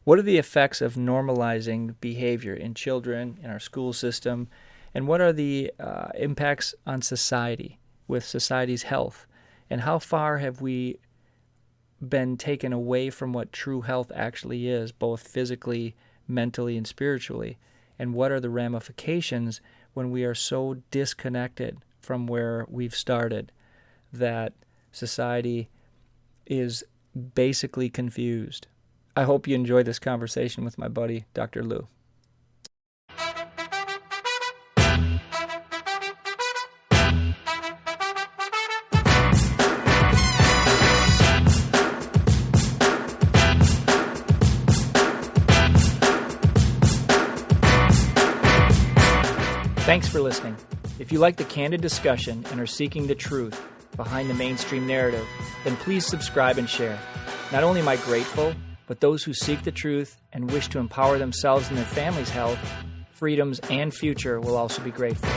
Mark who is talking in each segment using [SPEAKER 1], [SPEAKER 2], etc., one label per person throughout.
[SPEAKER 1] What are the effects of normalizing behavior in children, in our school system, and what are the impacts on society with society's health? And how far have we been taken away from what true health actually is, both physically, mentally, and spiritually? And what are the ramifications when we are so disconnected from where we've started that society is basically confused? I hope you enjoy this conversation with my buddy, Dr. Lou. Thanks for listening. If you like the candid discussion and are seeking the truth behind the mainstream narrative, then please subscribe and share. Not only am I grateful, but those who seek the truth and wish to empower themselves and their family's health, freedoms, and future will also be grateful.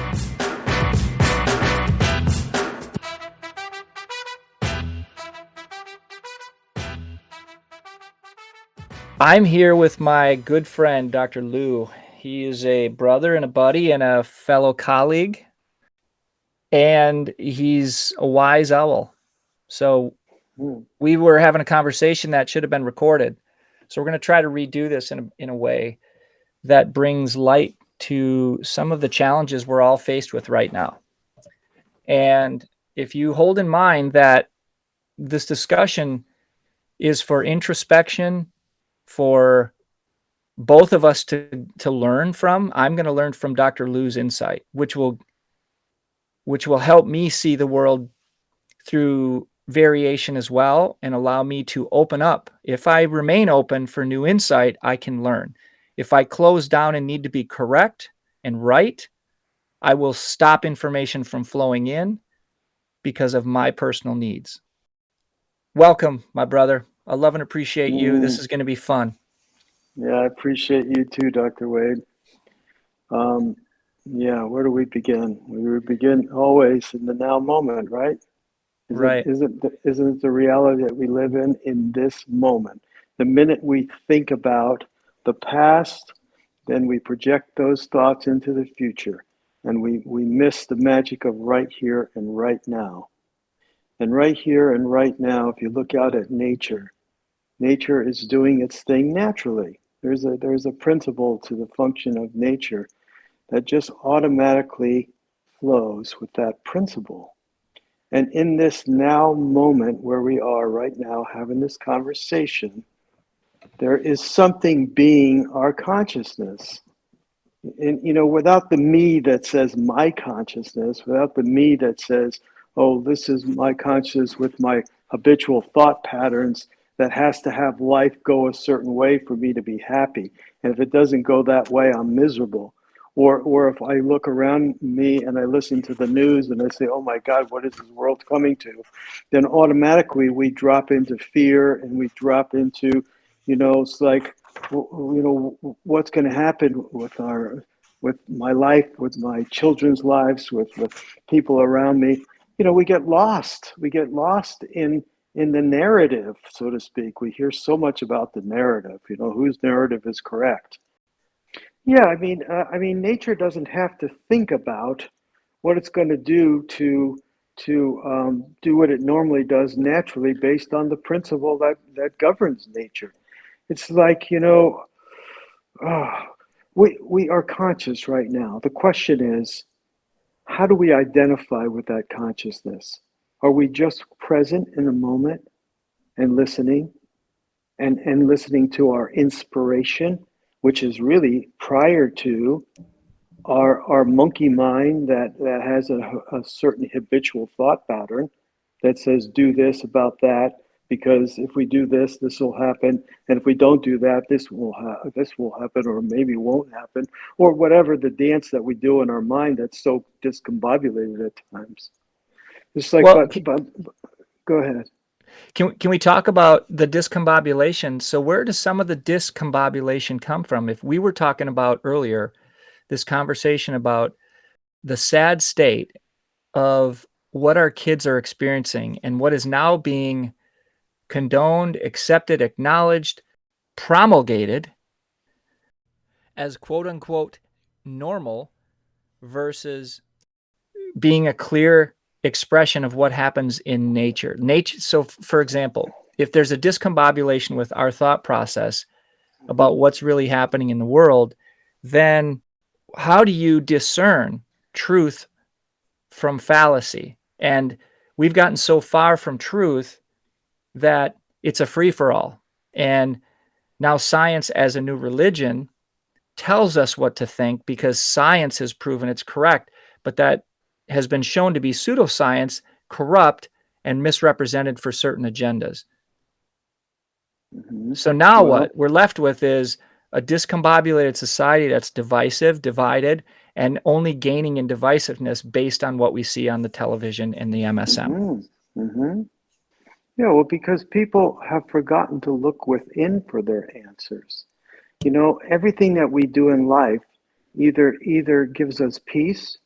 [SPEAKER 1] I'm here with my good friend, Dr. Lou. He is a brother and a buddy and a fellow colleague, and he's a wise owl. So we were having a conversation that should have been recorded. So we're going to try to redo this in a way that brings light to some of the challenges we're all faced with right now. And if you hold in mind that this discussion is for introspection, for both of us to learn from, I'm going to learn from Dr. Lou's insight, which will help me see the world through variation as well and allow me to open up. If I remain open for new insight, I can learn. If I close down and need to be correct and right, I will stop information from flowing in because of my personal needs. Welcome, my brother. I love and appreciate you. This is going to be fun.
[SPEAKER 2] Yeah, I appreciate you too, Dr. Wade. Yeah, where do we begin? We begin always in the now moment, right?
[SPEAKER 1] Right.
[SPEAKER 2] Isn't it the reality that we live in this moment? The minute we think about the past, then we project those thoughts into the future, and we miss the magic of right here and right now. And right here and right now, if you look out at nature, nature is doing its thing naturally. There's a principle to the function of nature that just automatically flows with that principle. And in this now moment where we are right now having this conversation, there is something being our consciousness. And, without the me that says my consciousness, without the me that says, oh, this is my consciousness with my habitual thought patterns that has to have life go a certain way for me to be happy. And if it doesn't go that way, I'm miserable. Or if I look around me and I listen to the news and I say, oh my God, what is this world coming to? Then automatically we drop into fear and we drop into, it's like, what's going to happen with my life, with my children's lives, with people around me. We get lost. We get lost in the narrative, so to speak. We hear so much about the narrative, whose narrative is correct. Yeah, nature doesn't have to think about what it's going to do to do what it normally does naturally based on the principle that governs nature. It's like, we are conscious right now. The question is, how do we identify with that consciousness? Are we just present in the moment and listening and listening to our inspiration, which is really prior to our monkey mind that has a certain habitual thought pattern that says, do this about that, because if we do this, this will happen, and if we don't do that, this will happen, or maybe won't happen, or whatever the dance that we do in our mind that's so discombobulated at times. It's like,
[SPEAKER 1] Well,
[SPEAKER 2] but go ahead.
[SPEAKER 1] Can we talk about the discombobulation? So where does some of the discombobulation come from? If we were talking about earlier, this conversation about the sad state of what our kids are experiencing and what is now being condoned, accepted, acknowledged, promulgated as quote unquote normal versus being a clear expression of what happens in nature. So, for example, if there's a discombobulation with our thought process about what's really happening in the world, then how do you discern truth from fallacy? And we've gotten so far from truth that it's a free for all. And now science as a new religion tells us what to think because science has proven it's correct, but that has been shown to be pseudoscience, corrupt, and misrepresented for certain agendas.
[SPEAKER 2] Mm-hmm.
[SPEAKER 1] So now
[SPEAKER 2] Well,
[SPEAKER 1] what we're left with is a discombobulated society that's divisive, divided, and only gaining in divisiveness based on what we see on the television and the MSM.
[SPEAKER 2] mm-hmm, mm-hmm. Yeah, well, because people have forgotten to look within for their answers. Everything that we do in life either gives us peace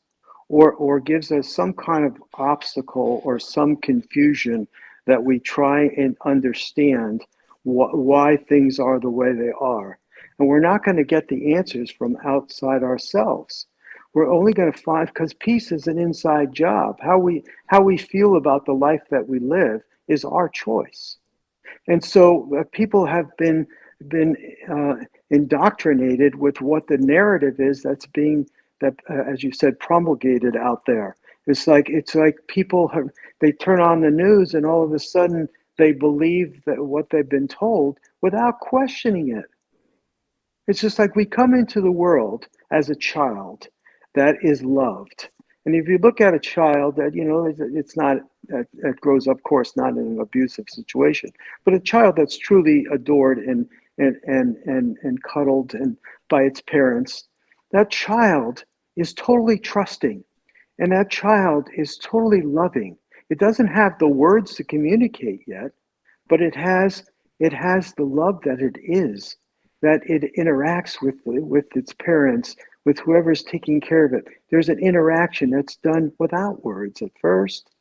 [SPEAKER 2] or gives us some kind of obstacle or some confusion that we try and understand why things are the way they are. And we're not going to get the answers from outside ourselves. We're only going to find, because peace is an inside job. How we feel about the life that we live is our choice. And so people have been indoctrinated with what the narrative is that's being that as you said promulgated out there. It's like people have they turn on the news and all of a sudden they believe that what they've been told without questioning it. It's just like we come into the world as a child that is loved. And if you look at a child that, it's not, that grows up, of course, not in an abusive situation, but a child that's truly adored and cuddled and by its parents, that child is totally trusting and that child is totally loving. It doesn't have the words to communicate yet, but it has the love that it is, that it interacts with its parents, with whoever's taking care of it. There's an interaction that's done without words at first,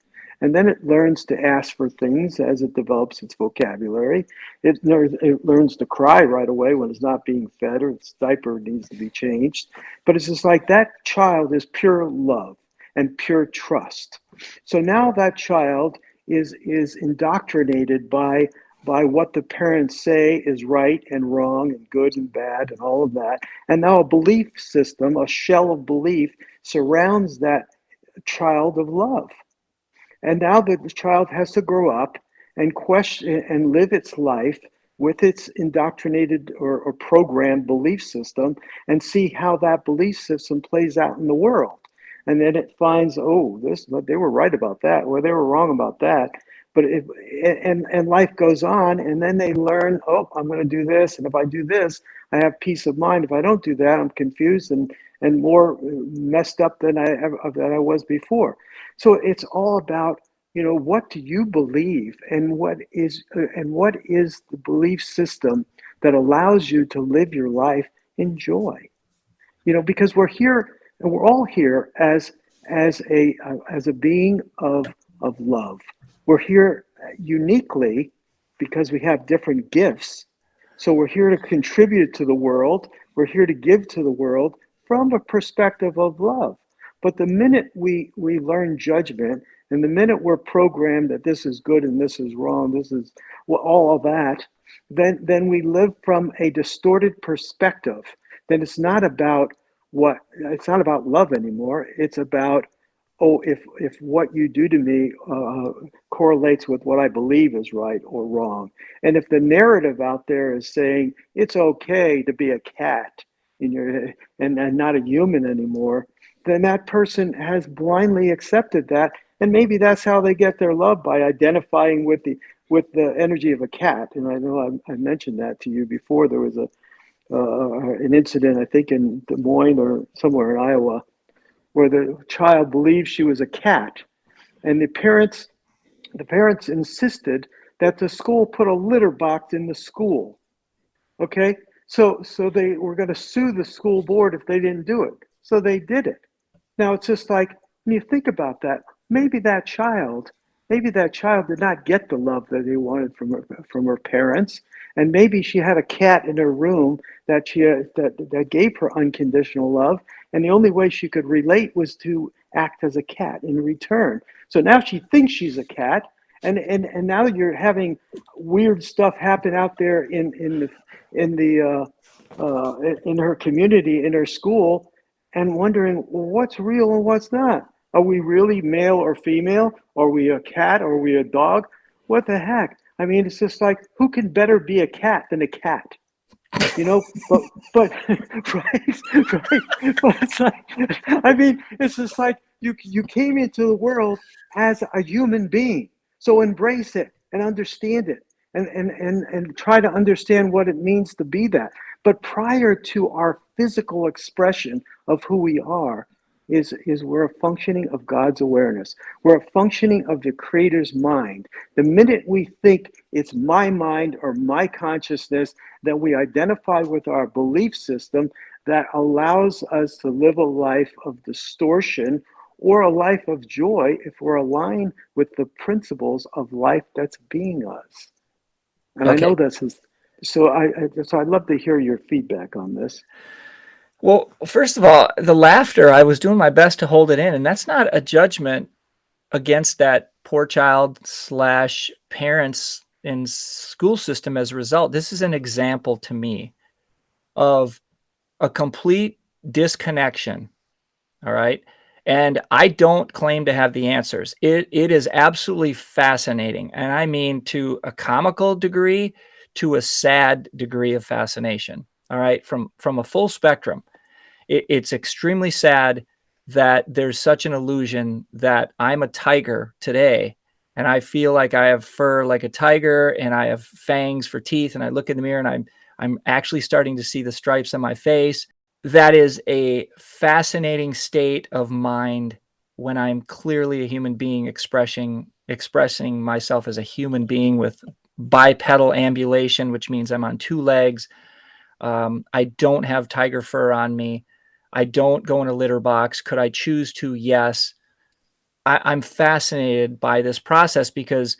[SPEAKER 2] and then it learns to ask for things as it develops its vocabulary. It learns to cry right away when it's not being fed or its diaper needs to be changed. But it's just like that child is pure love and pure trust. So now that child is indoctrinated by what the parents say is right and wrong and good and bad and all of that. And now a belief system, a shell of belief, surrounds that child of love. And now the child has to grow up and question and live its life with its indoctrinated or programmed belief system and see how that belief system plays out in the world. And then it finds, oh, they were right about that, or they were wrong about that. But and life goes on, and then they learn, oh, I'm going to do this, and if I do this, I have peace of mind. If I don't do that, I'm confused and more messed up than I was before. So it's all about, what do you believe and what is the belief system that allows you to live your life in joy? Because we're here and we're all here as a being of love. We're here uniquely because we have different gifts. So we're here to contribute to the world. We're here to give to the world from a perspective of love. But the minute we learn judgment, and the minute we're programmed that this is good and this is wrong, this is all of that, then we live from a distorted perspective. Then it's not about love anymore. It's about, oh, if what you do to me correlates with what I believe is right or wrong. And if the narrative out there is saying it's okay to be a cat in your and not a human anymore, then that person has blindly accepted that. And maybe that's how they get their love, by identifying with the energy of a cat. And I know I mentioned that to you before. There was an incident, I think in Des Moines or somewhere in Iowa, where the child believed she was a cat, and the parents insisted that the school put a litter box in the school. Okay, so they were going to sue the school board if they didn't do it. So they did it. Now it's just like, when you think about that, maybe that child, maybe that child did not get the love that he wanted from her parents, And maybe she had a cat in her room that that gave her unconditional love, and the only way she could relate was to act as a cat in return. So now she thinks she's a cat, and now you're having weird stuff happen out there in the in her community, in her school, and wondering, well, what's real and what's not. Are we really male or female? Are we a cat? Or are we a dog? What the heck? I mean, it's just like, who can better be a cat than a cat? You know, but right, right. But it's like, I mean, it's just like you came into the world as a human being, so embrace it and understand it, and try to understand what it means to be that. But prior to our physical expression of who we are, is we're a functioning of God's awareness. We're a functioning of the Creator's mind. The minute we think it's my mind or my consciousness, that we identify with our belief system that allows us to live a life of distortion or a life of joy if we're aligned with the principles of life that's being us. And I
[SPEAKER 1] Okay.
[SPEAKER 2] know this is so. So I'd love to hear your feedback on this.
[SPEAKER 1] Well, first of all, the laughter, I was doing my best to hold it in, and that's not a judgment against that poor child slash parents and school system as a result. This is an example to me of a complete disconnection. All right. And I don't claim to have the answers. It is absolutely fascinating. And I mean, to a comical degree, to a sad degree of fascination. All right. From a full spectrum. It's extremely sad that there's such an illusion that I'm a tiger today and I feel like I have fur like a tiger and I have fangs for teeth, and I look in the mirror and I'm actually starting to see the stripes on my face. That is a fascinating state of mind when I'm clearly a human being expressing myself as a human being with bipedal ambulation, which means I'm on two legs. I don't have tiger fur on me. I don't go in a litter box. Could I choose to? Yes. I'm fascinated by this process because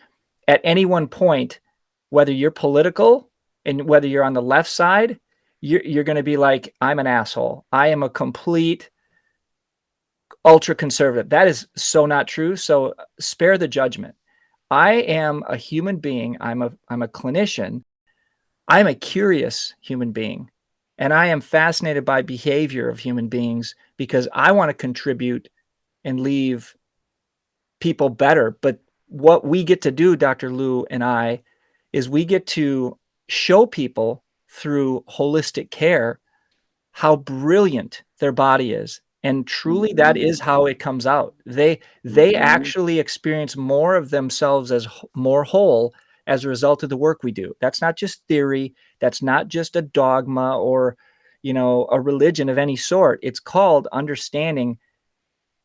[SPEAKER 1] at any one point, whether you're political and whether you're on the left side, you're going to be like, I'm an asshole. I am a complete ultra conservative. That is so not true. So spare the judgment. I am a human being. I'm a clinician. I'm a curious human being. And I am fascinated by behavior of human beings because I want to contribute and leave people better. But what we get to do, Dr. Lou and I, is we get to show people through holistic care how brilliant their body is. And truly that
[SPEAKER 2] Mm-hmm.
[SPEAKER 1] is how it comes out. They
[SPEAKER 2] Mm-hmm.
[SPEAKER 1] actually experience more of themselves as more whole as a result of the work we do. That's not just theory, that's not just a dogma or, a religion of any sort. It's called understanding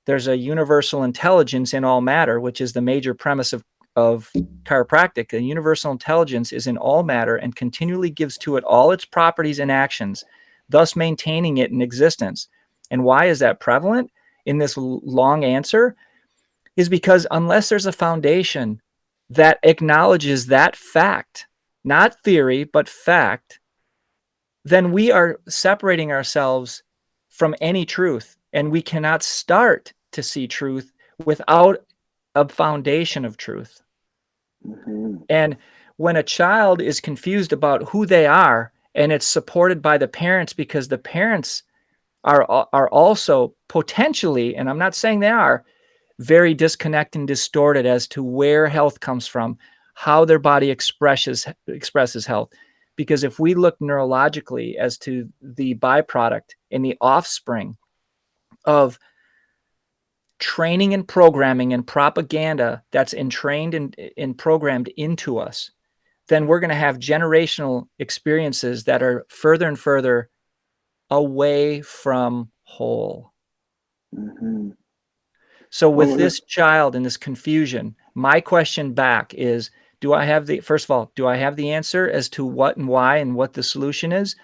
[SPEAKER 1] there's a universal intelligence in all matter, which is the major premise of chiropractic. The universal intelligence is in all matter and continually gives to it all its properties and actions, thus maintaining it in existence. And why is that prevalent in this long answer? Is because unless there's a foundation that acknowledges that fact, not theory, but fact, then we are separating ourselves from any truth. And we cannot start to see truth without a foundation of truth.
[SPEAKER 2] Mm-hmm.
[SPEAKER 1] And when a child is confused about who they are, and it's supported by the parents because the parents are also potentially, and I'm not saying they are, very disconnected and distorted as to where health comes from, how their body expresses health. Because if we look neurologically as to the byproduct and the offspring of training and programming and propaganda that's entrained and programmed into us, then we're going to have generational experiences that are further and further away from whole.
[SPEAKER 2] Mm-hmm.
[SPEAKER 1] So
[SPEAKER 2] Well,
[SPEAKER 1] with this child and this confusion, my question back is, first of all, do I have the answer as to what and why and what the solution is?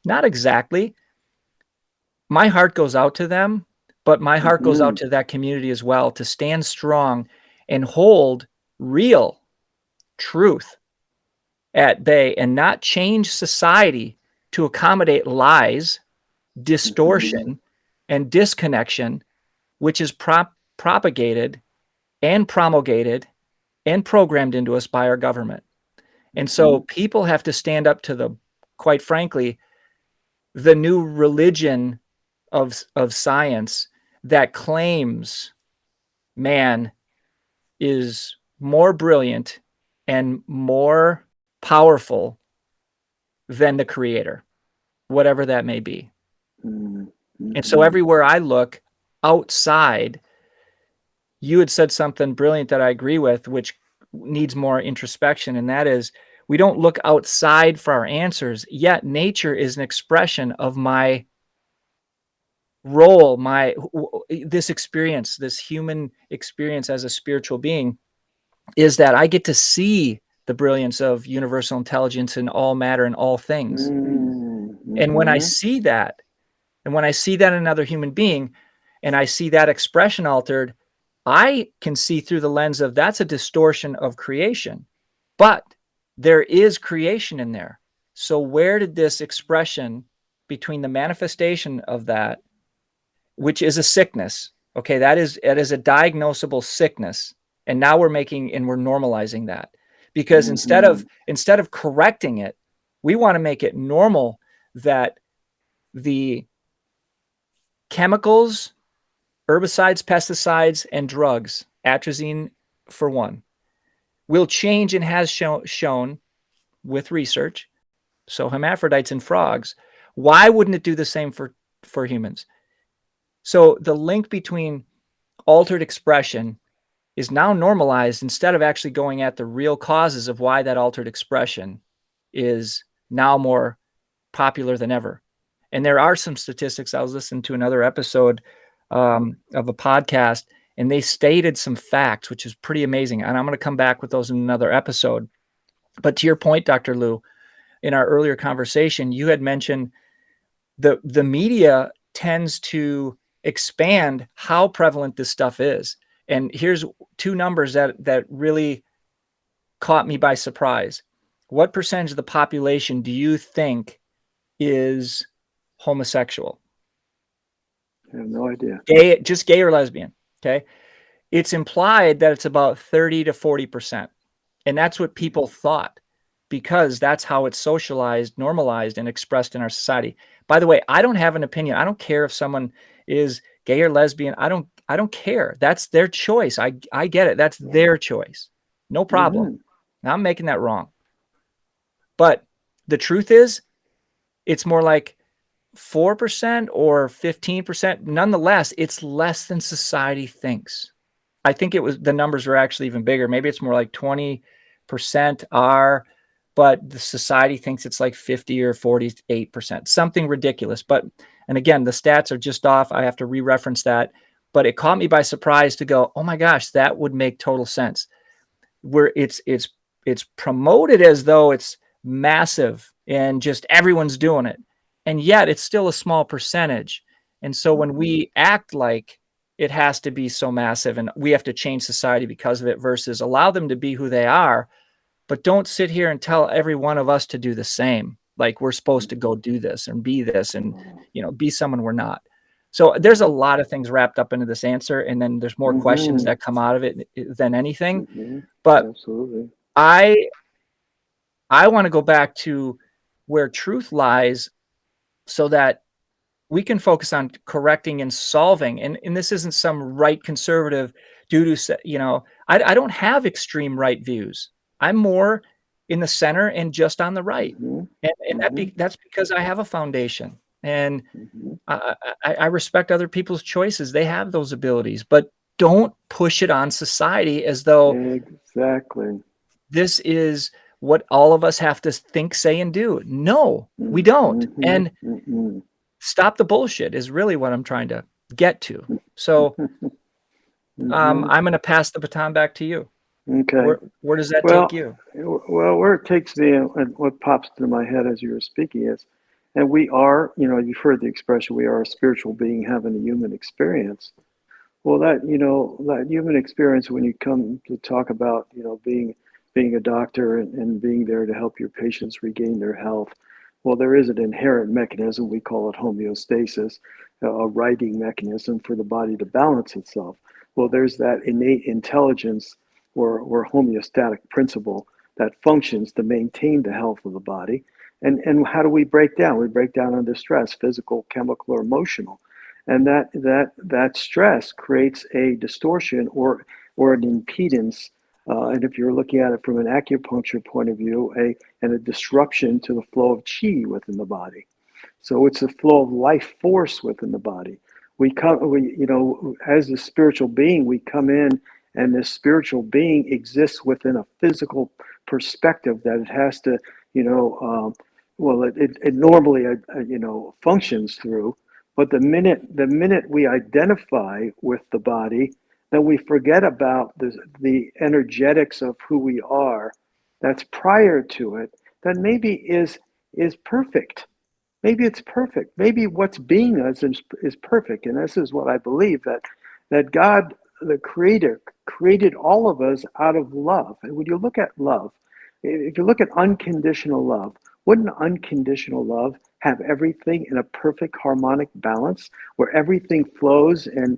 [SPEAKER 1] Not exactly. My heart goes out to them, but my heart goes
[SPEAKER 2] mm-hmm.
[SPEAKER 1] out to that community as well to stand strong and hold real truth at bay and not change society to accommodate lies,
[SPEAKER 2] Mm-hmm.
[SPEAKER 1] distortion, and disconnection, which is propagated and promulgated and programmed into us by our government. And
[SPEAKER 2] Mm-hmm.
[SPEAKER 1] so people have to stand up to quite frankly, the new religion of science that claims man is more brilliant and more powerful than the creator, whatever that may be. And so
[SPEAKER 2] Mm-hmm.
[SPEAKER 1] everywhere I look outside, you had said something brilliant that I agree with, which needs more introspection. And that is, we don't look outside for our answers, yet nature is an expression of my role, this experience, this human experience as a spiritual being, is that I get to see the brilliance of universal intelligence in all matter and all things. And when I
[SPEAKER 2] Mm-hmm.
[SPEAKER 1] see that, and when I see that in another human being, and I see that expression altered, I can see through the lens of that's a distortion of creation. But there is creation in there. So where did this expression between the manifestation of that, which is a sickness, okay, it is a diagnosable sickness, and now we're normalizing that, because
[SPEAKER 2] Mm-hmm.
[SPEAKER 1] instead of correcting it, we want to make it normal that the chemicals, herbicides, pesticides, and drugs, atrazine for one, will change and has shown with research. So hermaphrodites in frogs, why wouldn't it do the same for humans? So the link between altered expression is now normalized instead of actually going at the real causes of why that altered expression is now more popular than ever. And there are some statistics. I was listening to another episode of a podcast, and they stated some facts, which is pretty amazing. And I'm going to come back with those in another episode. But to your point, Dr. Lou, in our earlier conversation, you had mentioned the media tends to expand how prevalent this stuff is. And here's two numbers that really caught me by surprise. What percentage of the population do you think is homosexual?
[SPEAKER 2] I have no idea.
[SPEAKER 1] Gay, just gay or lesbian. Okay. It's implied that it's about 30 to 40%. And that's what people thought, because that's how it's socialized, normalized, and expressed in our society. By the way, I don't have an opinion. I don't care if someone is gay or lesbian. I don't care. That's their choice. I get it. That's their choice. No problem.
[SPEAKER 2] Mm-hmm.
[SPEAKER 1] Now I'm making that wrong. But the truth is, it's more like 4% or 15%. Nonetheless, it's less than society thinks. I think the numbers are actually even bigger. Maybe it's more like 20% are, but the society thinks it's like 50 or 48%, something ridiculous. But, and again, the stats are just off. I have to re-reference that, but it caught me by surprise to go, oh my gosh, that would make total sense. Where it's promoted as though it's massive and just everyone's doing it. And yet it's still a small percentage. And so when we act like it has to be so massive and we have to change society because of it, versus allow them to be who they are, but don't sit here and tell every one of us to do the same. Like we're supposed to go do this and be this and, be someone we're not. So there's a lot of things wrapped up into this answer. And then there's more questions
[SPEAKER 2] Mm-hmm.
[SPEAKER 1] that come out of it than anything.
[SPEAKER 2] Mm-hmm.
[SPEAKER 1] But
[SPEAKER 2] Absolutely.
[SPEAKER 1] I I want to go back to where truth lies so that we can focus on correcting and solving. And this isn't some right conservative due to, I don't have extreme right views. I'm more in the center and just on the right.
[SPEAKER 2] Mm-hmm.
[SPEAKER 1] And
[SPEAKER 2] Mm-hmm.
[SPEAKER 1] that's because I have a foundation, and
[SPEAKER 2] Mm-hmm.
[SPEAKER 1] I respect other people's choices. They have those abilities, but don't push it on society as though
[SPEAKER 2] Exactly.
[SPEAKER 1] this is what all of us have to think, say, and do. No, we don't.
[SPEAKER 2] Mm-hmm.
[SPEAKER 1] And
[SPEAKER 2] Mm-hmm.
[SPEAKER 1] stop the bullshit is really what I'm trying to get to. So
[SPEAKER 2] Mm-hmm.
[SPEAKER 1] I'm going to pass the baton back to you.
[SPEAKER 2] Okay.
[SPEAKER 1] Where does that take
[SPEAKER 2] Well,
[SPEAKER 1] you?
[SPEAKER 2] where it takes me and what pops into my head as you were speaking is, and we are, you've heard the expression, we are a spiritual being having a human experience. Well, that human experience, when you come to talk about, being being a doctor and being there to help your patients regain their health. Well, there is an inherent mechanism, we call it homeostasis, a righting mechanism for the body to balance itself. Well, there's that innate intelligence or homeostatic principle that functions to maintain the health of the body. And how do we break down? We break down under stress, physical, chemical, or emotional. And that stress creates a distortion or an impedance. And if you're looking at it from an acupuncture point of view, a disruption to the flow of qi within the body. So it's a flow of life force within the body. As a spiritual being, we come in, and this spiritual being exists within a physical perspective that it has to, it normally, functions through. But the minute we identify with the body, then we forget about the energetics of who we are. That's prior to it. That maybe is perfect. Maybe it's perfect. Maybe what's being us is perfect. And this is what I believe, that God, the Creator, created all of us out of love. And when you look at love, if you look at unconditional love, wouldn't unconditional love have everything in a perfect harmonic balance where everything flows and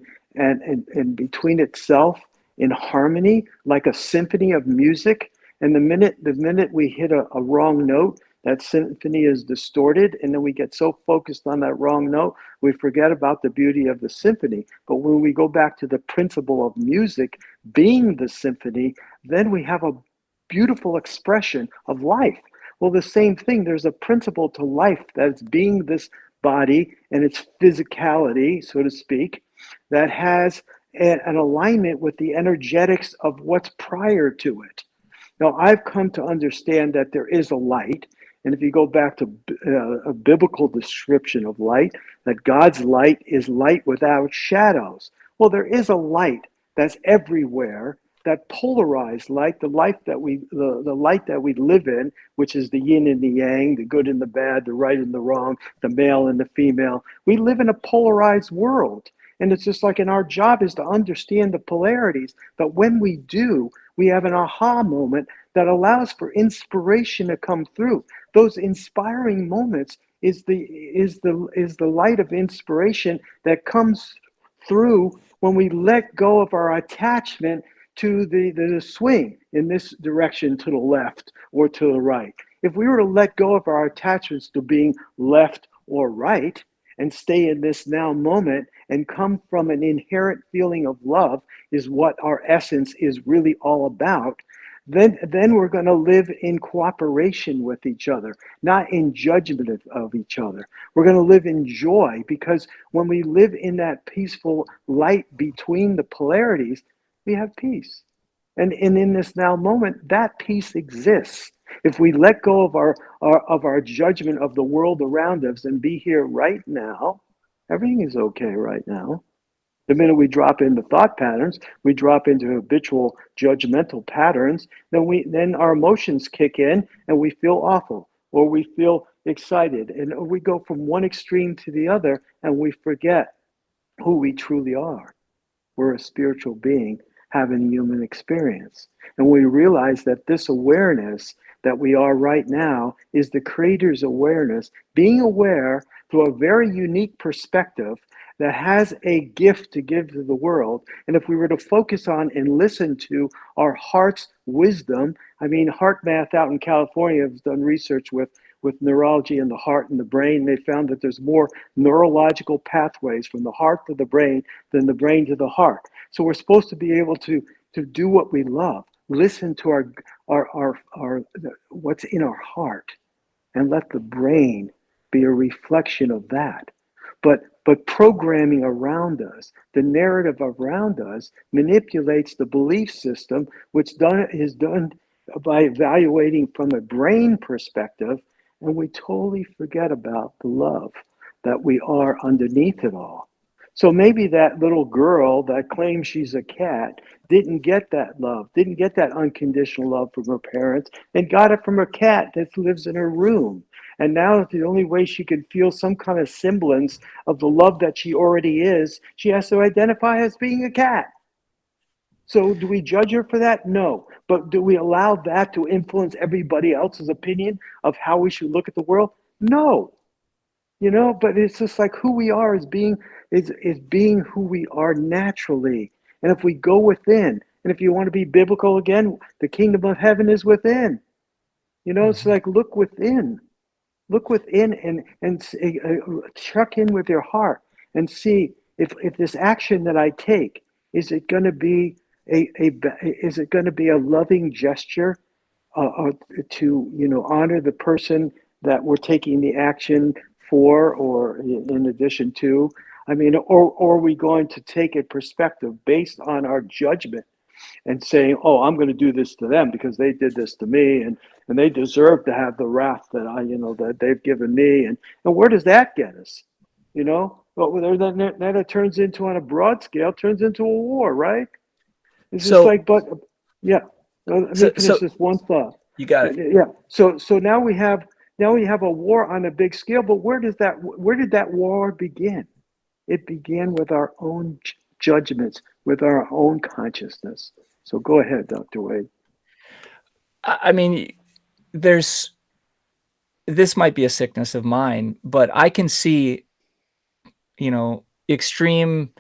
[SPEAKER 2] between itself in harmony like a symphony of music? And the minute we hit a wrong note, that symphony is distorted, and then we get so focused on that wrong note, we forget about the beauty of the symphony. But when we go back to the principle of music being the symphony, then we have a beautiful expression of life. Well, the same thing, there's a principle to life that's being this body and its physicality, so to speak, that has an alignment with the energetics of what's prior to it. Now, I've come to understand that there is a light. And if you go back to a biblical description of light, that God's light is light without shadows. Well, there is a light that's everywhere, that polarized light, the light that we live in, which is the yin and the yang, the good and the bad, the right and the wrong, the male and the female. We live in a polarized world. And it's just like, and our job is to understand the polarities. But when we do, we have an aha moment that allows for inspiration to come through. Those inspiring moments is the light of inspiration that comes through when we let go of our attachment to the swing in this direction to the left or to the right. If we were to let go of our attachments to being left or right and stay in this now moment and come from an inherent feeling of love, is what our essence is really all about, then we're going to live in cooperation with each other, not in judgment of each other. We're going to live in joy, because when we live in that peaceful light between the polarities, we have peace. And in this now moment, that peace exists. If we let go of our judgment of the world around us and be here right now, everything is okay right now. The minute we drop into thought patterns, we drop into habitual judgmental patterns, then our emotions kick in and we feel awful, or we feel excited, and we go from one extreme to the other, and we forget who we truly are. We're a spiritual being having a human experience. And we realize that this awareness that we are right now is the Creator's awareness, being aware through a very unique perspective that has a gift to give to the world. And if we were to focus on and listen to our heart's wisdom, I mean, Heart Math out in California has done research with neurology in the heart and the brain. They found that there's more neurological pathways from the heart to the brain than the brain to the heart. So we're supposed to be able to do what we love, listen to our what's in our heart, and let the brain be a reflection of that. But programming around us, the narrative around us, manipulates the belief system, which is done by evaluating from a brain perspective, and we totally forget about the love that we are underneath it all. So maybe that little girl that claims she's a cat didn't get that love, didn't get that unconditional love from her parents, and got it from her cat that lives in her room. And now the only way she can feel some kind of semblance of the love that she already is, she has to identify as being a cat. So do we judge her for that? No. But do we allow that to influence everybody else's opinion of how we should look at the world? No. But it's just like who we are is being who we are naturally. And if we go within, and if you want to be biblical again, the kingdom of heaven is within. It's
[SPEAKER 1] Mhm.
[SPEAKER 2] like look within, and check in with your heart and see if this action that I take, is it going to be is it going to be a loving gesture, to honor the person that we're taking the action for, or in addition to. I mean, or are we going to take a perspective based on our judgment and saying, "Oh, I'm going to do this to them because they did this to me, and they deserve to have the wrath that that they've given me." And where does that get us? Well, then it turns into, on a broad scale, turns into a war, right? It's just
[SPEAKER 1] So,
[SPEAKER 2] like, but yeah. Let me finish
[SPEAKER 1] so
[SPEAKER 2] this one thought.
[SPEAKER 1] you got it.
[SPEAKER 2] Yeah. So now we have a war on a big scale, but where did that war begin? It began with our own judgments, with our own consciousness. So go ahead, Dr. Wade.
[SPEAKER 1] I mean, there's this might be a sickness of mine, but I can see, extreme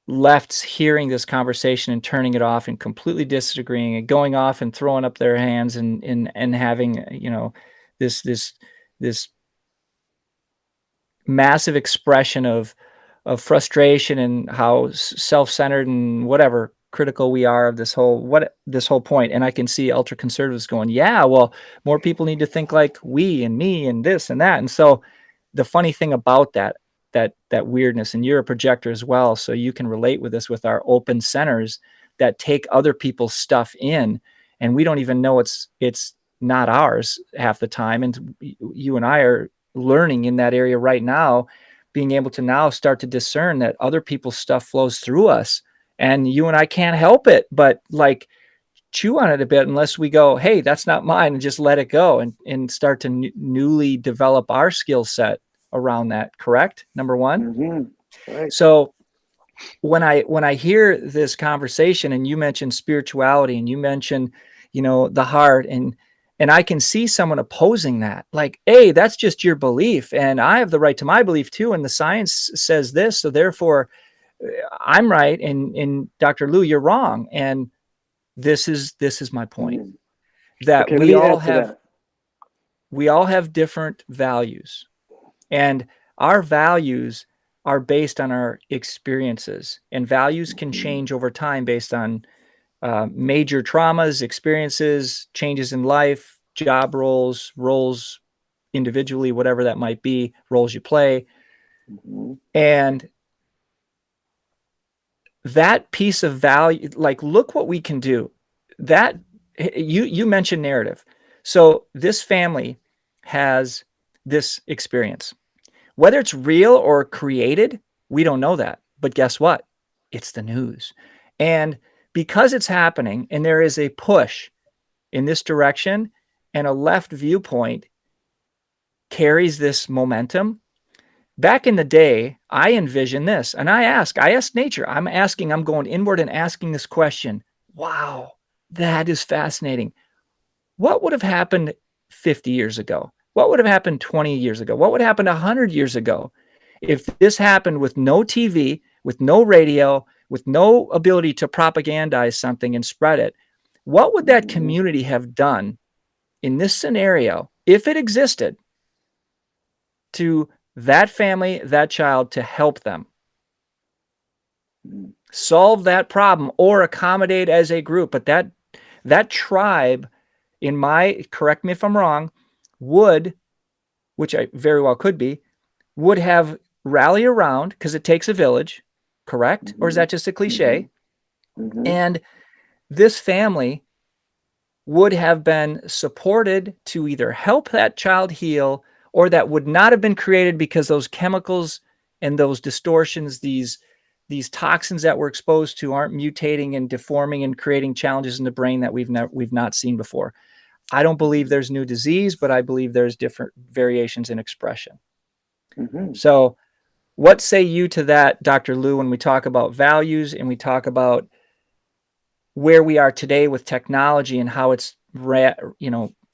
[SPEAKER 1] lefts hearing this conversation and turning it off and completely disagreeing and going off and throwing up their hands and having, this this massive expression of frustration and how self-centered and whatever critical we are of this whole point. And I can see ultra conservatives going, yeah, well, more people need to think like we and me and this and that. And so the funny thing about that weirdness, and you're a projector as well, so you can relate with this, with our open centers that take other people's stuff in, and we don't even know it's not ours half the time. And you and I are learning in that area right now, being able to now start to discern that other people's stuff flows through us, and you and I can't help it but like chew on it a bit, unless we go, hey, that's not mine, and just let it go, and start to newly develop our skill set around that. Correct? Number one.
[SPEAKER 2] Mm-hmm. Right.
[SPEAKER 1] So when I hear this conversation, and you mentioned spirituality, and you mentioned, the heart, and I can see someone opposing that, like, hey, that's just your belief, and I have the right to my belief too, and the science says this, so therefore I'm right, and Dr. Lou, you're wrong. And this is my point,
[SPEAKER 2] Mm-hmm.
[SPEAKER 1] that
[SPEAKER 2] Okay, let me add to that.
[SPEAKER 1] we all have different values, and our values are based on our experiences, and values can
[SPEAKER 2] Mm-hmm.
[SPEAKER 1] change over time based on major traumas, experiences, changes in life, job roles individually, whatever that might be, roles you play.
[SPEAKER 2] Mm-hmm.
[SPEAKER 1] And that piece of value, like, look what we can do. That you mentioned narrative. So this family has this experience. Whether it's real or created, we don't know that. But guess what? It's the news. And because it's happening, and there is a push in this direction, and a left viewpoint carries this momentum. Back in the day, I envision this, and I ask nature, I'm going inward and asking this question. Wow, that is fascinating. What would have happened 50 years ago? What would have happened 20 years ago? What would have happened 100 years ago if this happened with no TV, with no radio, with no ability to propagandize something and spread it? What would that
[SPEAKER 2] Mm-hmm.
[SPEAKER 1] community have done in this scenario, if it existed, to that family, that child, to help them
[SPEAKER 2] Mm-hmm.
[SPEAKER 1] solve that problem or accommodate as a group? But that tribe, in my, correct me if I'm wrong, would, which I very well could be, would have rally around, because it takes a village, correct? Or is that just a
[SPEAKER 2] Mm-hmm.
[SPEAKER 1] cliche?
[SPEAKER 2] Mm-hmm.
[SPEAKER 1] And this family would have been supported to either help that child heal, or that would not have been created, because those chemicals and those distortions, these toxins that we're exposed to, aren't mutating and deforming and creating challenges in the brain that we've not seen before. I don't believe there's new disease, but I believe there's different variations in expression.
[SPEAKER 2] Mm-hmm.
[SPEAKER 1] So what say you to that, Dr. Lou, when we talk about values and we talk about where we are today with technology and how it's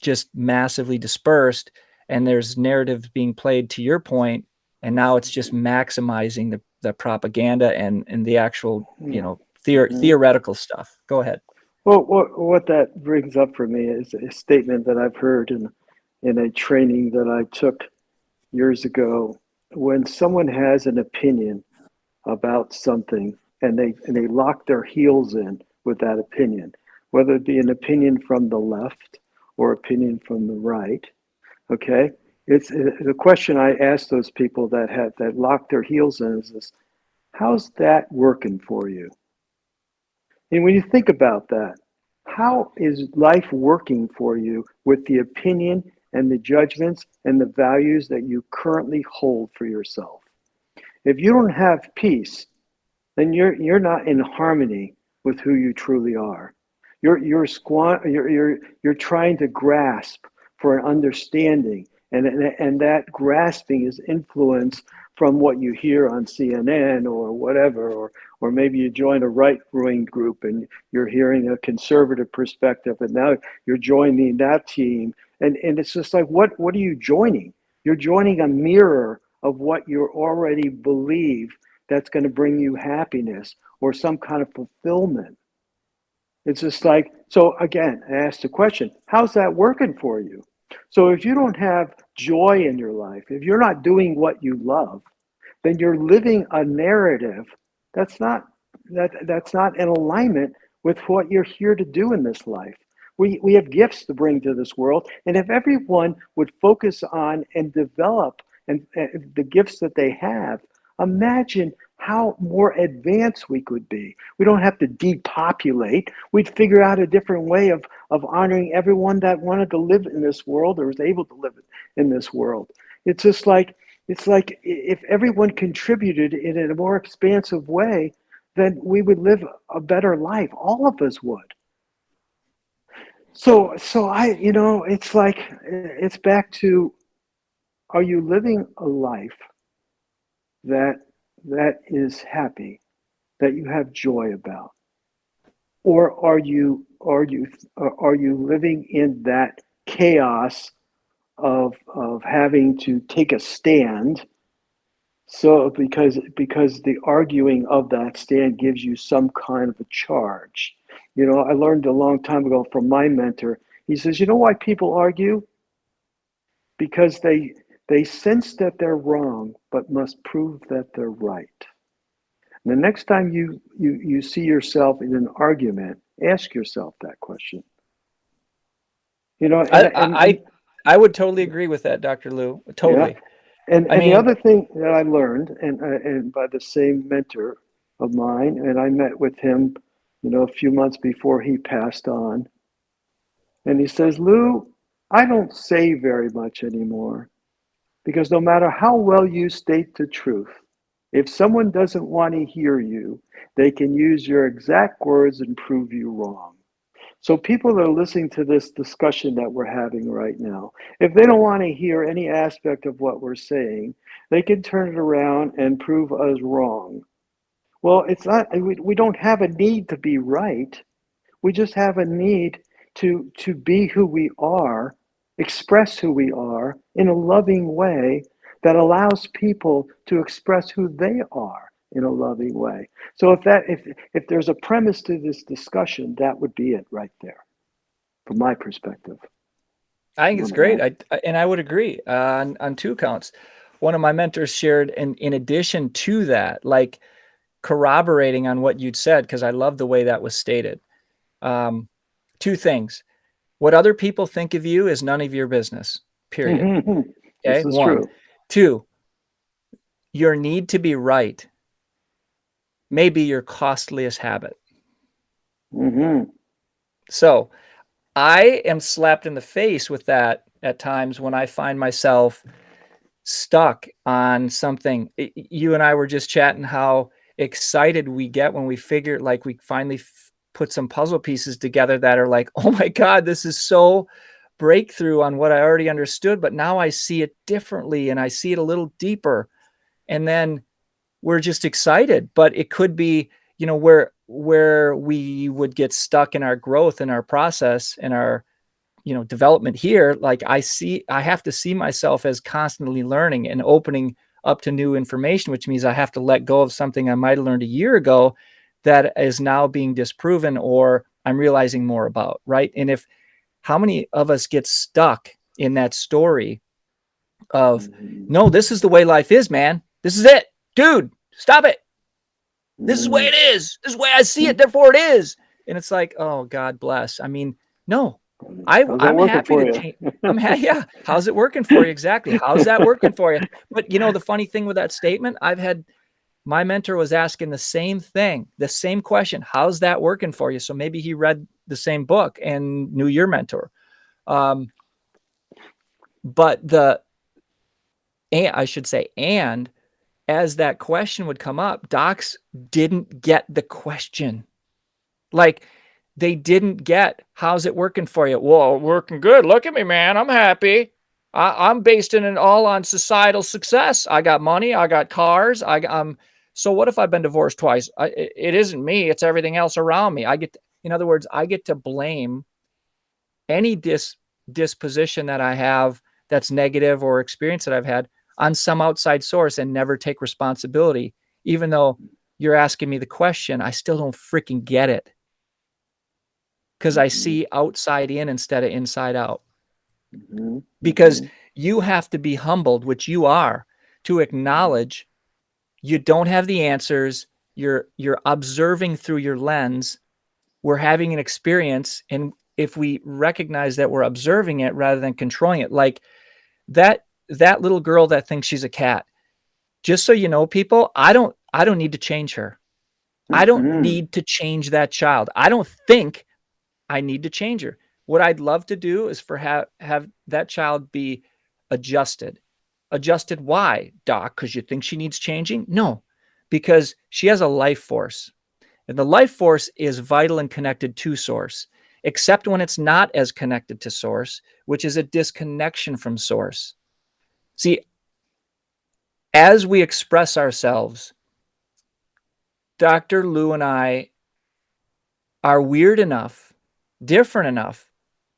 [SPEAKER 1] just massively dispersed, and there's narratives being played, to your point, and now it's just maximizing the propaganda and the actual
[SPEAKER 2] Yeah.
[SPEAKER 1] theoretical stuff. Go ahead.
[SPEAKER 2] Well, what that brings up for me is a statement that I've heard in a training that I took years ago. When someone has an opinion about something and they lock their heels in with that opinion, whether it be an opinion from the left or opinion from the right, okay? It's the question I ask those people that lock their heels in is this: how's that working for you? And when you think about that, how is life working for you with the opinion and the judgments and the values that you currently hold for yourself? If you don't have peace, then you're not in harmony with who you truly are. You're trying to grasp for an understanding, and that grasping is influenced from what you hear on CNN or whatever, or maybe you join a right-wing group and you're hearing a conservative perspective, and now you're joining that team, and it's just like, what are you joining? You're joining a mirror of what you already believe that's going to bring you happiness or some kind of fulfillment. It's just like, so again, I asked the question, how's that working for you? So if you don't have joy in your life, if you're not doing what you love, then you're living a narrative that's not that's not in alignment with what you're here to do in this life. We have gifts to bring to this world, and if everyone would focus on and develop the gifts that they have, imagine how more advanced we could be. We don't have to depopulate. We'd figure out a different way of honoring everyone that wanted to live in this world or was able to live in this world. It's just like, it's like if everyone contributed in a more expansive way, then we would live a better life. All of us would. So it's like, it's back to, are you living a life that is happy, that you have joy about, or are you living in that chaos of having to take a stand? So because the arguing of that stand gives you some kind of a charge. I learned a long time ago from my mentor. He says, you know why people argue? Because they sense that they're wrong, but must prove that they're right. And the next time you see yourself in an argument, ask yourself that question.
[SPEAKER 1] I
[SPEAKER 2] And
[SPEAKER 1] I I would totally agree with that, Dr. Lou.
[SPEAKER 2] yeah,
[SPEAKER 1] Totally. I
[SPEAKER 2] and the
[SPEAKER 1] mean,
[SPEAKER 2] other thing that I learned, and by the same mentor of mine, and I met with him, a few months before he passed on, and he says, Lou, I don't say very much anymore because no matter how well you state the truth, if someone doesn't want to hear you, they can use your exact words and prove you wrong. So people that are listening to this discussion that we're having right now, if they don't want to hear any aspect of what we're saying, they can turn it around and prove us wrong. Well, it's not, we don't have a need to be right. We just have a need to be who we are, express who we are in a loving way that allows people to express who they are in a loving way. So if there's a premise to this discussion, that would be it right there, from my perspective.
[SPEAKER 1] I think
[SPEAKER 2] You
[SPEAKER 1] it's
[SPEAKER 2] want to
[SPEAKER 1] great.
[SPEAKER 2] add?
[SPEAKER 1] And I would agree on two counts. One of my mentors shared, in addition to that, like corroborating on what you'd said, because I love the way that was stated. Um, Two things. What other people think of you is none of your business, period.
[SPEAKER 2] This
[SPEAKER 1] Okay.
[SPEAKER 2] is
[SPEAKER 1] One.
[SPEAKER 2] true.
[SPEAKER 1] Two, your need to be right may be your costliest habit.
[SPEAKER 2] Hmm.
[SPEAKER 1] So I am slapped in the face with that at times when I find myself stuck on something. You and I were just chatting how excited we get when we figure, like, we finally put some puzzle pieces together that are like, oh my God, this is so breakthrough on what I already understood, but now I see it differently and I see it a little deeper. And then we're just excited, but it could be, where we would get stuck in our growth and our process and our, development here. Like I have to see myself as constantly learning and opening up to new information, which means I have to let go of something I might have learned a year ago that is now being disproven or I'm realizing more about, right? And if how many of us get stuck in that story of,
[SPEAKER 2] Mm-hmm.
[SPEAKER 1] no, this is the way life is, man. This is it. Dude, stop it. This is the way
[SPEAKER 2] Mm-hmm.
[SPEAKER 1] it is. This is the way I see it. Therefore, it is. And it's like, oh, God bless. I mean, no,
[SPEAKER 2] How's that
[SPEAKER 1] I'm
[SPEAKER 2] working
[SPEAKER 1] happy
[SPEAKER 2] for
[SPEAKER 1] to
[SPEAKER 2] you?
[SPEAKER 1] change. Yeah. How's it working for you? Exactly. How's that working for you? But the funny thing with that statement, I've had my mentor was asking the same thing, the same question. How's that working for you? So maybe he read the same book and knew your mentor. Um, but I should say, and as that question would come up, docs didn't get the question. Like they didn't get, how's it working for you? Well, working good. Look at me, man. I'm happy. I'm based in all on societal success. I got money. I got cars. So what if I've been divorced twice? It isn't me. It's everything else around me. In other words, I get to blame any disposition that I have that's negative or experience that I've had on some outside source and never take responsibility. Even though you're asking me the question, I still don't freaking get it because I
[SPEAKER 2] Mm-hmm.
[SPEAKER 1] see outside in instead of inside out.
[SPEAKER 2] Mm-hmm.
[SPEAKER 1] Because
[SPEAKER 2] Mm-hmm.
[SPEAKER 1] you have to be humbled, which you are, to acknowledge you don't have the answers. You're observing through your lens. We're having an experience, and if we recognize that we're observing it rather than controlling it, like that little girl that thinks she's a cat, just so you know, people, I don't need to change her. I don't
[SPEAKER 2] Mm-hmm.
[SPEAKER 1] need to change that child. I don't think I need to change her. What I'd love to do is for have that child be adjusted. Adjusted why, doc? Because you think she needs changing? No, because she has a life force. And the life force is vital and connected to source, except when it's not as connected to source, which is a disconnection from source. See, as we express ourselves, Dr. Lou and I are weird enough, different enough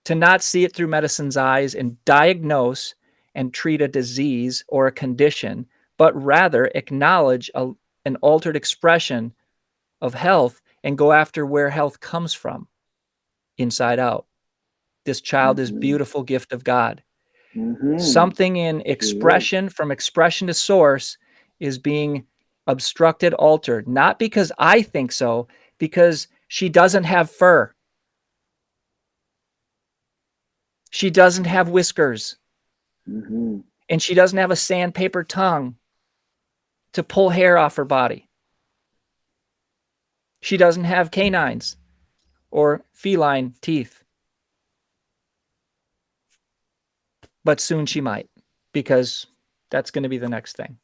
[SPEAKER 1] to not see it through medicine's eyes and diagnose and treat a disease or a condition, but rather acknowledge an altered expression of health and go after where health comes from, inside out. This child is
[SPEAKER 2] Mm-hmm.
[SPEAKER 1] beautiful gift of God.
[SPEAKER 2] Mm-hmm.
[SPEAKER 1] Something in
[SPEAKER 2] She is.
[SPEAKER 1] expression, from expression to source, is being obstructed, altered, not because I think so, because she doesn't have fur. She doesn't have whiskers,
[SPEAKER 2] Mm-hmm.
[SPEAKER 1] and she doesn't have a sandpaper tongue to pull hair off her body. She doesn't have canines or feline teeth, but soon she might, because that's going to be the next thing.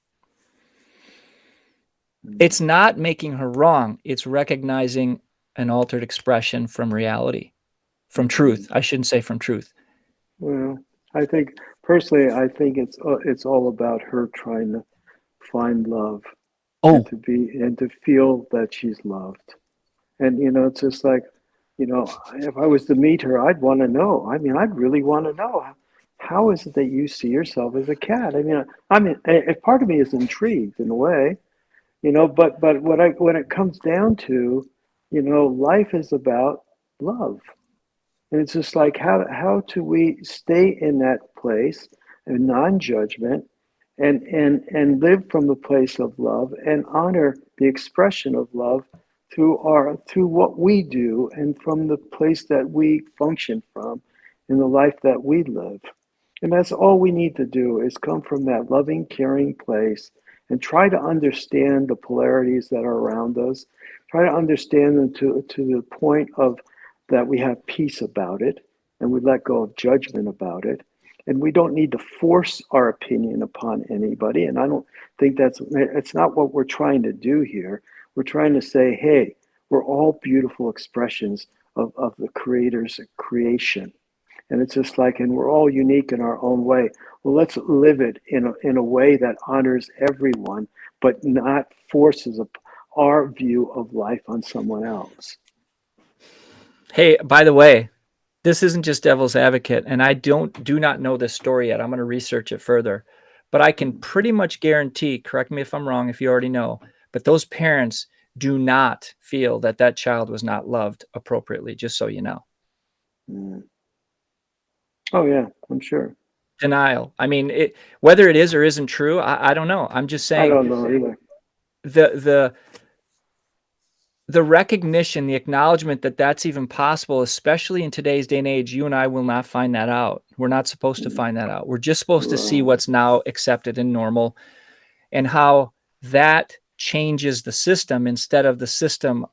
[SPEAKER 1] It's not making her wrong. It's recognizing an altered expression from reality, from
[SPEAKER 2] Mm-hmm.
[SPEAKER 1] truth. I shouldn't say from truth.
[SPEAKER 2] Well, I think personally, I think it's all about her trying to find love and
[SPEAKER 1] Oh,
[SPEAKER 2] to be and to feel that she's loved. And it's just like, if I was to meet her, I'd want to know. I mean, I'd really want to know how is it that you see yourself as a cat? I mean, a part of me is intrigued in a way, but when it comes down to, life is about love. And it's just like how do we stay in that place of non-judgment and live from the place of love and honor the expression of love through what we do and from the place that we function from in the life that we live. And that's all we need to do is come from that loving, caring place and try to understand the polarities that are around us. Try to understand them to the point of that we have peace about it and we let go of judgment about it. And we don't need to force our opinion upon anybody. And I don't think it's not what we're trying to do here. We're trying to say, hey, we're all beautiful expressions of the Creator's creation. And it's just like, and we're all unique in our own way. Well, let's live it in a way that honors everyone, but not forces our view of life on someone else.
[SPEAKER 1] Hey, by the way, this isn't just devil's advocate, and I do not know this story yet. I'm going to research it further, but I can pretty much guarantee, correct me if I'm wrong, if you already know, but those parents do not feel that that child was not loved appropriately, just so you know.
[SPEAKER 2] Mm. Oh yeah, I'm sure.
[SPEAKER 1] Denial. I mean, whether it is or isn't true, I don't know. I'm just
[SPEAKER 2] I
[SPEAKER 1] saying
[SPEAKER 2] don't know either.
[SPEAKER 1] the the recognition, the acknowledgement that that's even possible, especially in today's day and age, you and I will not find that out. We're not supposed to find that out. We're just supposed to see
[SPEAKER 2] Right.
[SPEAKER 1] what's now accepted and normal, and how that changes the system instead of the system.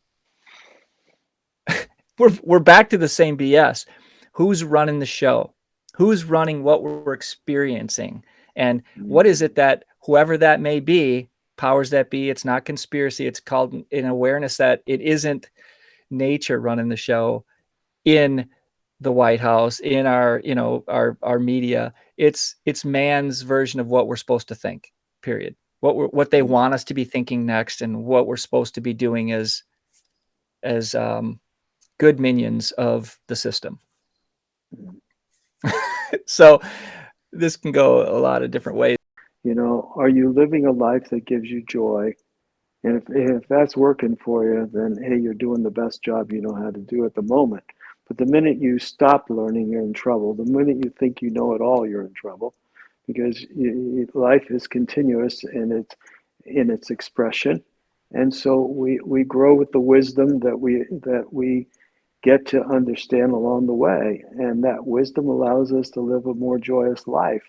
[SPEAKER 1] We're back to the same BS. Who's running the show? Who's running what we're experiencing? And what is it that whoever that may be, powers that be, it's not conspiracy, it's called an awareness that it isn't nature running the show in the White House, in our, our media. It's man's version of what we're supposed to think, period. What they want us to be thinking next, and what we're supposed to be doing as good minions of the system. So this can go a lot of different ways.
[SPEAKER 2] Are you living a life that gives you joy? And if that's working for you, then hey, you're doing the best job you know how to do at the moment. But the minute you stop learning, you're in trouble. The minute you think you know it all, you're in trouble, because life is continuous in its expression, and so we grow with the wisdom that we get to understand along the way, and that wisdom allows us to live a more joyous life.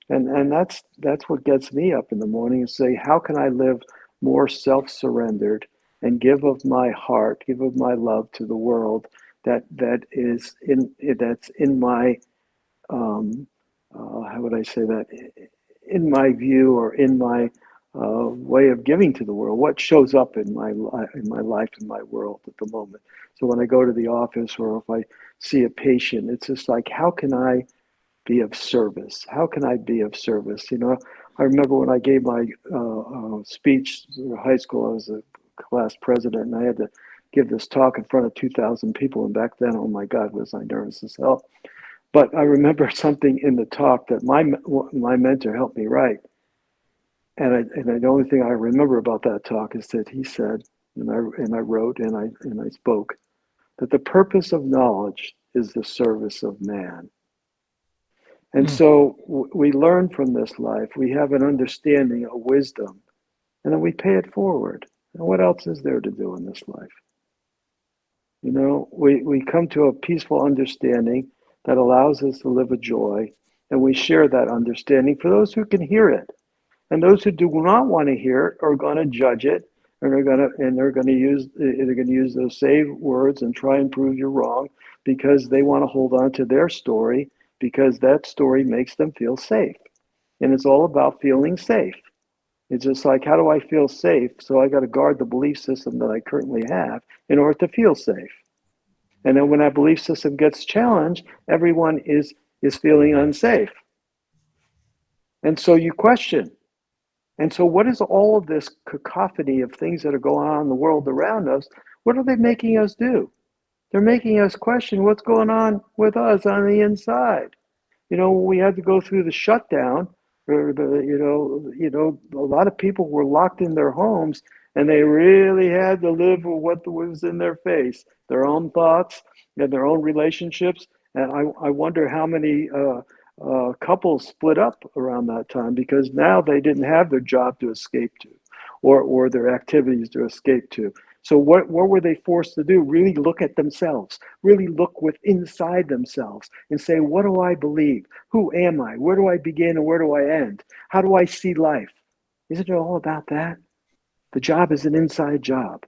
[SPEAKER 2] And that's what gets me up in the morning, and say, how can I live more self-surrendered and give of my heart, give of my love to the world, that's in my how would I say that, in my view, or in my way of giving to the world, what shows up in my life, in my world at the moment. So when I go to the office, or if I see a patient, it's just like, how can I be of service? How can I be of service? I remember when I gave my speech in high school, I was a class president, and I had to give this talk in front of 2,000 people. And back then, oh my God, was I nervous as hell. But I remember something in the talk that my mentor helped me write. And the only thing I remember about that talk is that he said, and I wrote, and I spoke, that the purpose of knowledge is the service of man. And
[SPEAKER 1] Mm.
[SPEAKER 2] so we learn from this life. We have an understanding, a wisdom, and then we pay it forward. And what else is there to do in this life? We come to a peaceful understanding that allows us to live a joy, and we share that understanding for those who can hear it. And those who do not want to hear it are going to judge it, and they're going to use those same words and try and prove you wrong, because they want to hold on to their story, because that story makes them feel safe. And it's all about feeling safe. It's just like, how do I feel safe? So I got to guard the belief system that I currently have in order to feel safe. And then when that belief system gets challenged, everyone is feeling unsafe. And so you question. And so what is all of this cacophony of things that are going on in the world around us? What are they making us do? They're making us question what's going on with us on the inside. We had to go through the shutdown, or a lot of people were locked in their homes, and they really had to live with what was in their face, their own thoughts and their own relationships. And I wonder how many couples split up around that time, because now they didn't have their job to escape to, or their activities to escape to. So what were they forced to do? Really look at themselves, really look inside themselves, and say, what do I believe? Who am I? Where do I begin and where do I end? How do I see life? Isn't it all about that? The job is an inside job.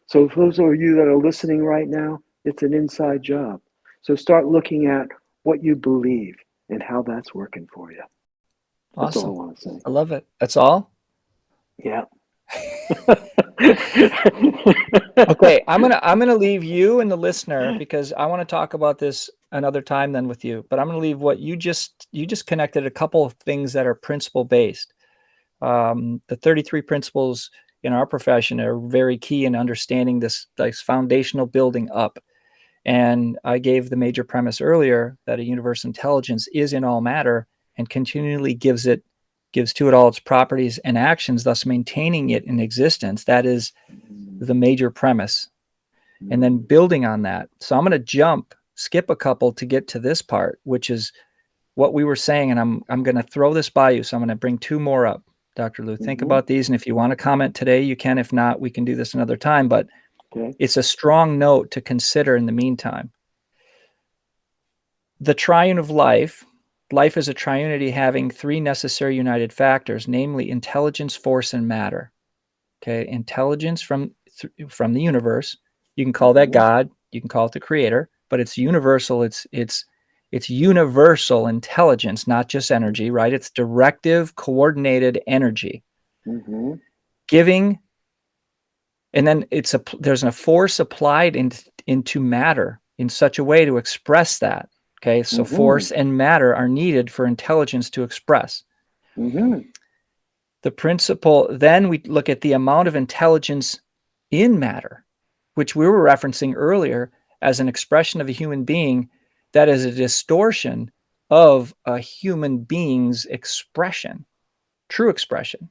[SPEAKER 2] So for those of you that are listening right now, it's an inside job. So start looking at what you believe and how that's working for you. That's all I
[SPEAKER 1] Awesome.
[SPEAKER 2] want to say.
[SPEAKER 1] I love it. That's all.
[SPEAKER 2] Yeah.
[SPEAKER 1] Okay, I'm gonna leave you and the listener, because I want to talk about this another time then with you. But I'm gonna leave what you just connected a couple of things that are principle based. The 33 principles in our profession are very key in understanding this foundational building up. And I gave the major premise earlier that a universal intelligence is in all matter and continually gives to it all its properties and actions, thus maintaining it in existence. That is the major premise. And then building on that. So I'm going to skip a couple to get to this part, which is what we were saying. And I'm going to throw this by you. So I'm going to bring two more up. Dr. Lou, think about these. And if you want to comment today, you can. If not, we can do this another time. But it's a strong note to consider in the meantime. The triune of life is a triunity having three necessary united factors, namely intelligence, force, and matter. Okay, intelligence from the universe. You can call that God. You can call it the creator, but it's universal. It's universal intelligence, not just energy, right? It's directive, coordinated energy. Giving, and then there's a force applied into matter in such a way to express that. Okay, so force and matter are needed for intelligence to express. The principle, then we look at the amount of intelligence in matter, which we were referencing earlier as an expression of a human being that is a distortion of a human being's expression, true expression.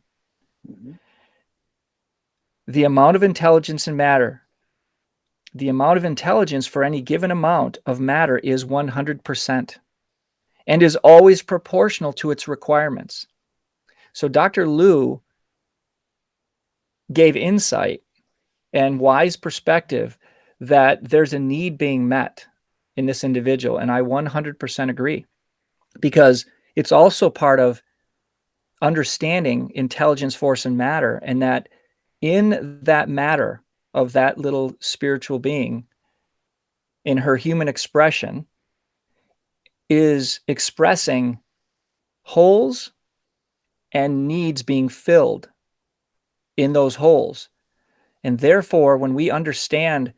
[SPEAKER 1] The amount of intelligence in matter, the amount of intelligence for any given amount of matter is 100% and is always proportional to its requirements. So Dr. Lou gave insight and wise perspective that there's a need being met in this individual. And I 100% agree, because it's also part of understanding intelligence, force, and matter, and that in that matter of that little spiritual being, in her human expression, is expressing holes and needs being filled in those holes. And therefore, when we understand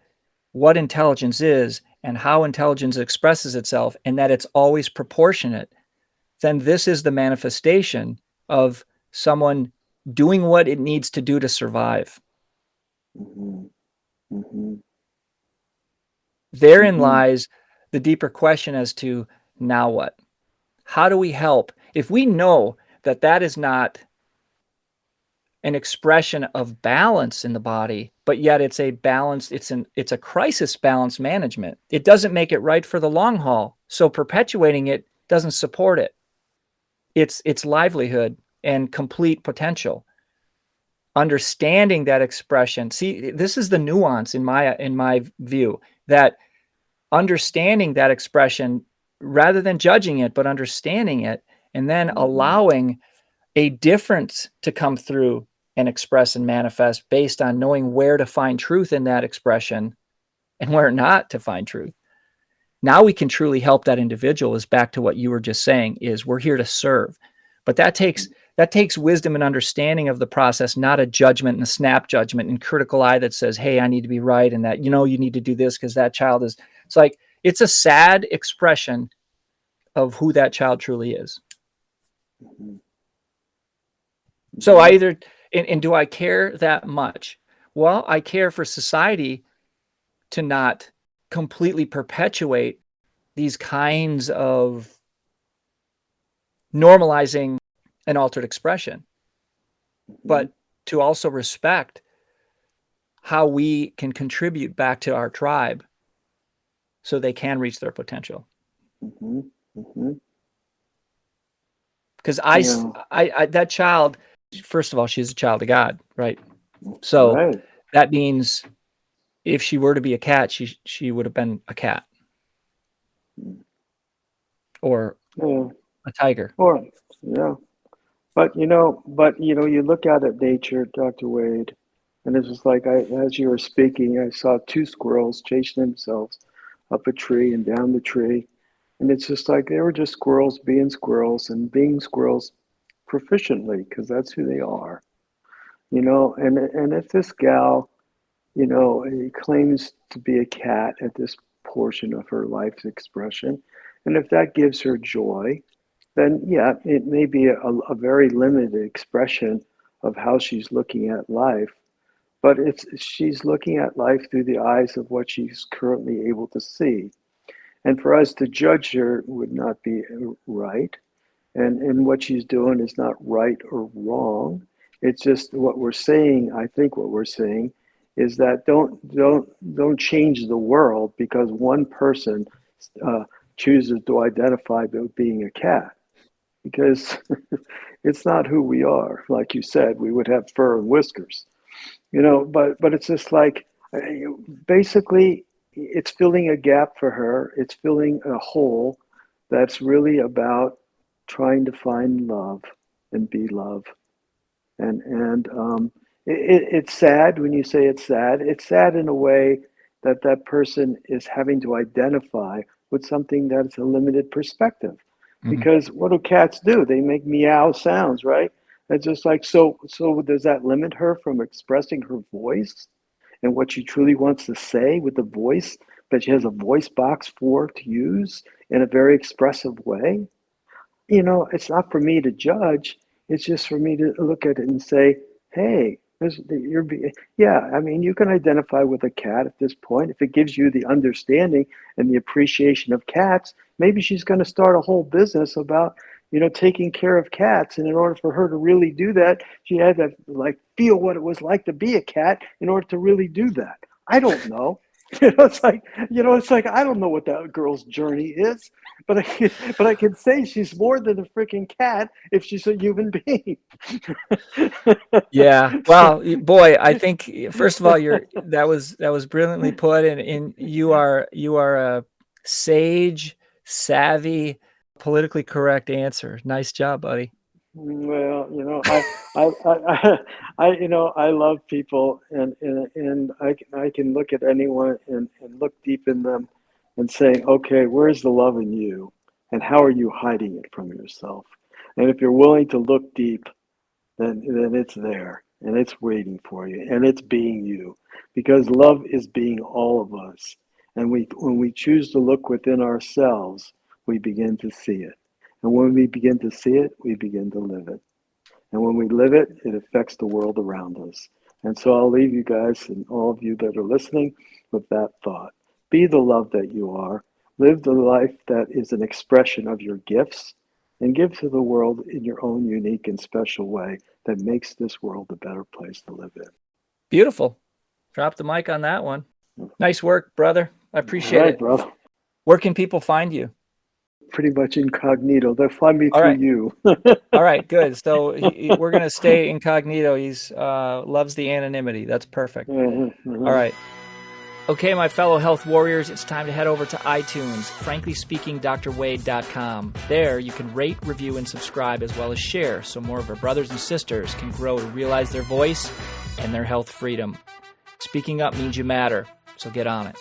[SPEAKER 1] what intelligence is and how intelligence expresses itself, and that it's always proportionate, then this is the manifestation of someone doing what it needs to do to survive. Therein lies the deeper question as to now what? How do we help? If we know that that is not an expression of balance in the body, but yet it's a balance, it's a crisis balance management. It doesn't make it right for the long haul. So perpetuating it doesn't support it. Its livelihood and complete potential. Understanding that expression. See, this is the nuance in my view, that understanding that expression rather than judging it, but understanding it, and then allowing a difference to come through and express and manifest based on knowing where to find truth in that expression and where not to find truth. Now we can truly help that individual. Is back to what you were just saying, is we're here to serve. But that takes wisdom and understanding of the process, not a judgment and a snap judgment and critical eye that says, hey, I need to be right, and that, you need to do this because that child is, it's like, it's a sad expression of who that child truly is. So I either, and do I care that much? Well, I care for society to not completely perpetuate these kinds of normalizing an altered expression, but to also respect how we can contribute back to our tribe so they can reach their potential. Because I that child, first of all, she's a child of God, right? So that means if she were to be a cat, she would have been a cat or a tiger.
[SPEAKER 2] But you look out at nature, Dr. Wade, and it's just like as you were speaking, I saw two squirrels chasing themselves up a tree and down the tree. And it's just like they were just squirrels being squirrels and being squirrels proficiently, because that's who they are. And if this gal, claims to be a cat at this portion of her life's expression, and if that gives her joy, then yeah, it may be a very limited expression of how she's looking at life. but she's looking at life through the eyes of what she's currently able to see. And for us to judge her would not be right. And what she's doing is not right or wrong. It's just what we're saying. I think what we're saying is that don't change the world because one person chooses to identify with being a cat, because it's not who we are. Like you said, we would have fur and whiskers, but it's just like basically it's filling a gap for her. It's filling a hole that's really about trying to find love and be love. It's sad when you say it's sad. It's sad in a way that that person is having to identify with something that's a limited perspective.
[SPEAKER 1] Hmm.
[SPEAKER 2] Because what do cats do? They make meow sounds, right? It's just like, so does that limit her from expressing her voice and what she truly wants to say with the voice that she has a voice box for to use in a very expressive way? It's not for me to judge. It's just for me to look at it and say, hey, yeah, I mean, you can identify with a cat at this point. If it gives you the understanding and the appreciation of cats, maybe she's going to start a whole business about, taking care of cats. And in order for her to really do that, she had to like feel what it was like to be a cat in order to really do that. I don't know. It's like I don't know what that girl's journey is, but I can say she's more than a freaking cat if she's a human being.
[SPEAKER 1] Yeah.
[SPEAKER 2] So,
[SPEAKER 1] Well, boy, I think first of all, that was brilliantly put, and you are a sage, savvy, politically correct answer. Nice job, buddy.
[SPEAKER 2] well, I love people, and I can look at anyone and look deep in them, and say, okay, where's the love in you, and how are you hiding it from yourself? And if you're willing to look deep, then it's there and it's waiting for you and it's being you, because love is being all of us. And when we choose to look within ourselves, we begin to see it. And when we begin to see it, we begin to live it. And when we live it, it affects the world around us. And so I'll leave you guys and all of you that are listening with that thought. Be the love that you are. Live the life that is an expression of your gifts, and give to the world in your own unique and special way that makes this world a better place to live in.
[SPEAKER 1] Beautiful. Drop the mic on that one. Nice work, brother. I appreciate
[SPEAKER 2] All right,
[SPEAKER 1] it.
[SPEAKER 2] brother.
[SPEAKER 1] Where can people find you?
[SPEAKER 2] Pretty much incognito. They'll find me
[SPEAKER 1] All
[SPEAKER 2] through
[SPEAKER 1] right.
[SPEAKER 2] you.
[SPEAKER 1] All right, good. So we're going to stay incognito. He's loves the anonymity. That's perfect. All right. Okay, my fellow health warriors, it's time to head over to iTunes, franklyspeakingdrwade.com. There, you can rate, review, and subscribe, as well as share, so more of our brothers and sisters can grow to realize their voice and their health freedom. Speaking up means you matter, so get on it.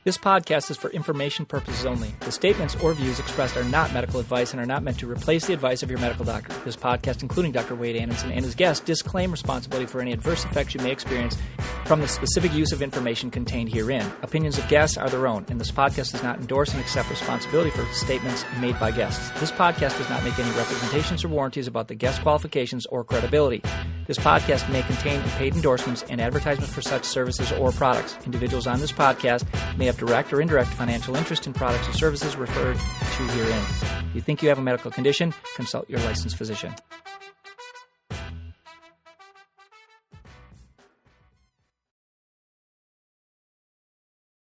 [SPEAKER 1] This podcast is for information purposes only. The statements or views expressed are not medical advice and are not meant to replace the advice of your medical doctor. This podcast, including Dr. Wade Anderson and his guests, disclaim responsibility for any adverse effects you may experience from the specific use of information contained herein. Opinions of guests are their own, and this podcast does not endorse and accept responsibility for statements made by guests. This podcast does not make any representations or warranties about the guest qualifications or credibility. This podcast may contain paid endorsements and advertisements for such services or products. Individuals on this podcast may have direct or indirect financial interest in products or services referred to herein. If you think you have a medical condition, consult your licensed physician.